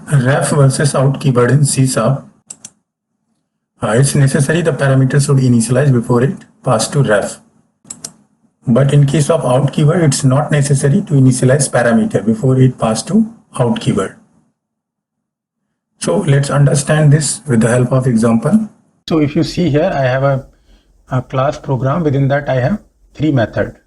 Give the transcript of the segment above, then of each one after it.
Ref versus out keyword in C#. It's necessary the parameter should initialize before it pass to ref. But in case of out keyword, it's not necessary to initialize parameter before it pass to out keyword. So let's understand this with the help of example. So if you see here, I have a class program. Within that, I have three methods.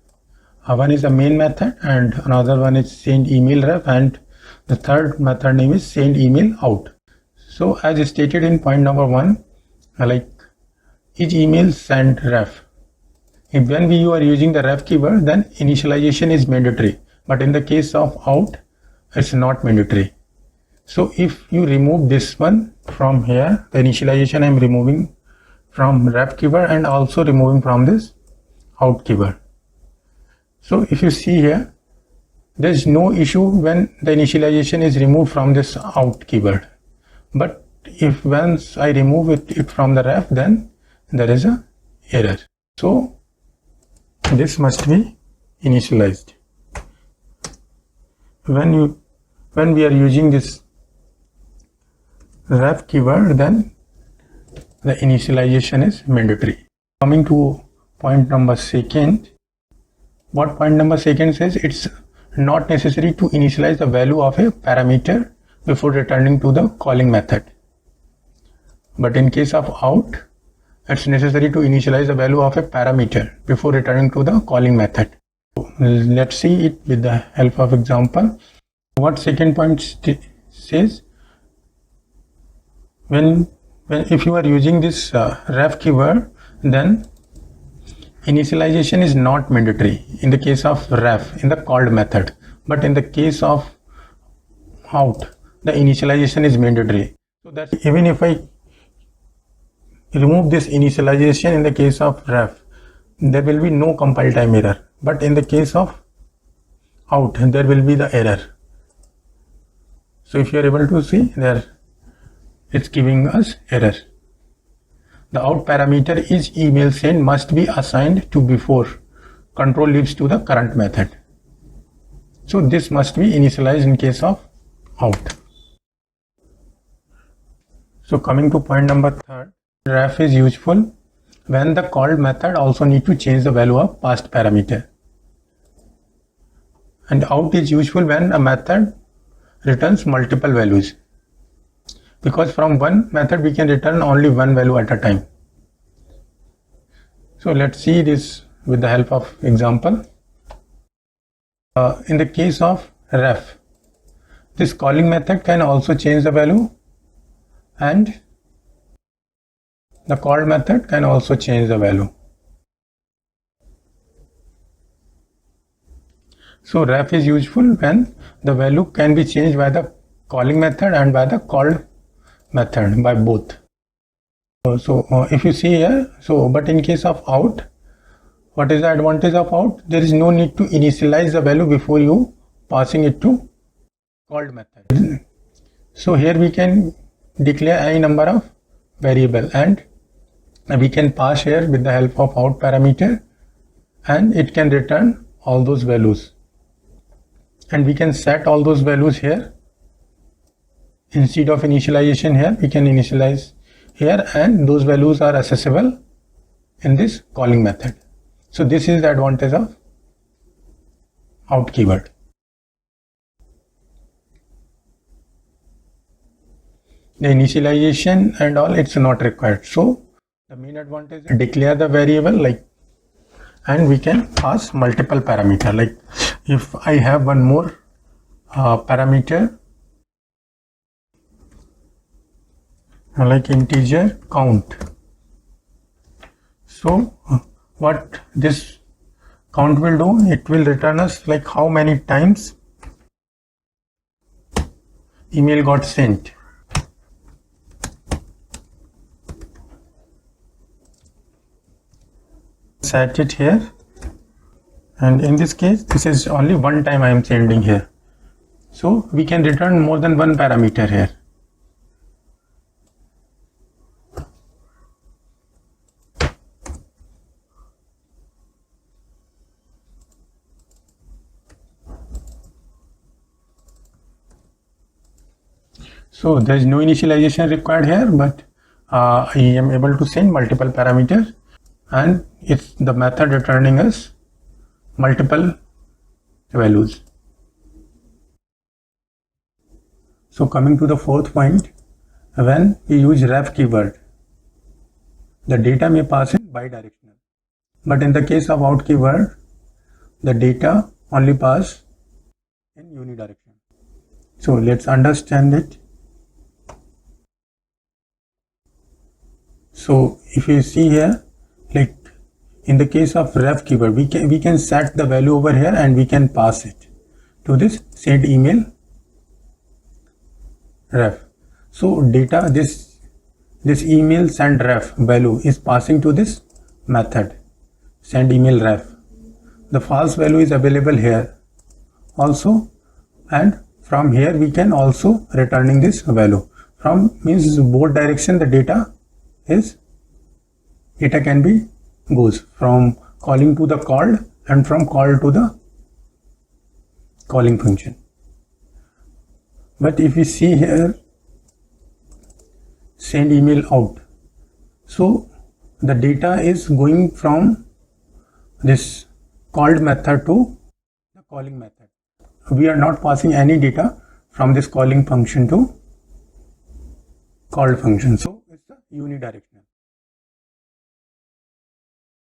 One is a main method, and another one is send email ref, and the third method name is send email out. So as stated in point number 1, like each email send ref. If when you are using the ref keyword, then initialization is mandatory. But in the case of out, it's not mandatory. So if you remove this one from here, the initialization I'm removing from ref keyword and also removing from this out keyword. So if you see here, there is no issue when the initialization is removed from this out keyword. But if once I remove it from the ref, then there is a error. So this must be initialized. When we are using this ref keyword, then the initialization is mandatory. Coming to point number 2, what point number 2 says, it's not necessary to initialize the value of a parameter before returning to the calling method. But in case of out, it's necessary to initialize the value of a parameter before returning to the calling method. So let's see it with the help of example. What second point says, when if you are using this ref keyword, then initialization is not mandatory in the case of ref in the called method, but in the case of out, the initialization is mandatory. So that even if I remove this initialization in the case of ref, there will be no compile time error, but in the case of out, there will be the error. So if you are able to see there, it's giving us error. The out parameter is email send must be assigned to before control leaves to the current method. So this must be initialized in case of out. So coming to point number 3, ref is useful when the called method also need to change the value of past parameter. And out is useful when a method returns multiple values, because from one method we can return only one value at a time. So let's see this with the help of example. In the case of ref, this calling method can also change the value, and the called method can also change the value. So ref is useful when the value can be changed by the calling method and by the called method, by both. So if you see here, but in case of out, what is the advantage of out? There is no need to initialize the value before you passing it to called method. So here we can declare any number of variable, and we can pass here with the help of out parameter, and it can return all those values. And we can set all those values here. Instead of initialization here, we can initialize here, and those values are accessible in this calling method. So this is the advantage of out keyword. The initialization and all, it's not required. So the main advantage is declare the variable, like, and we can pass multiple parameter. Like if I have one more parameter, like integer count. So what this count will do, it will return us like how many times email got sent. Set it here, and in this case this is only one time I am sending here. So we can return more than one parameter here. So there is no initialization required here, but I am able to send multiple parameters, and it's the method returning us multiple values. So coming to the fourth point, when we use ref keyword, the data may pass in bidirectional, but in the case of out keyword, the data only pass in unidirectional. So let's understand it. So if you see here, like in the case of ref keyword, we can set the value over here and we can pass it to this send email ref. So data, this email send ref value is passing to this method send email ref. The false value is available here also, and from here we can also returning this value. From means both direction the data can be goes from calling to the called and from call to the calling function. But if we see here send email out, so the data is going from this called method to the calling method. We are not passing any data from this calling function to called function, so it's the unidirectional.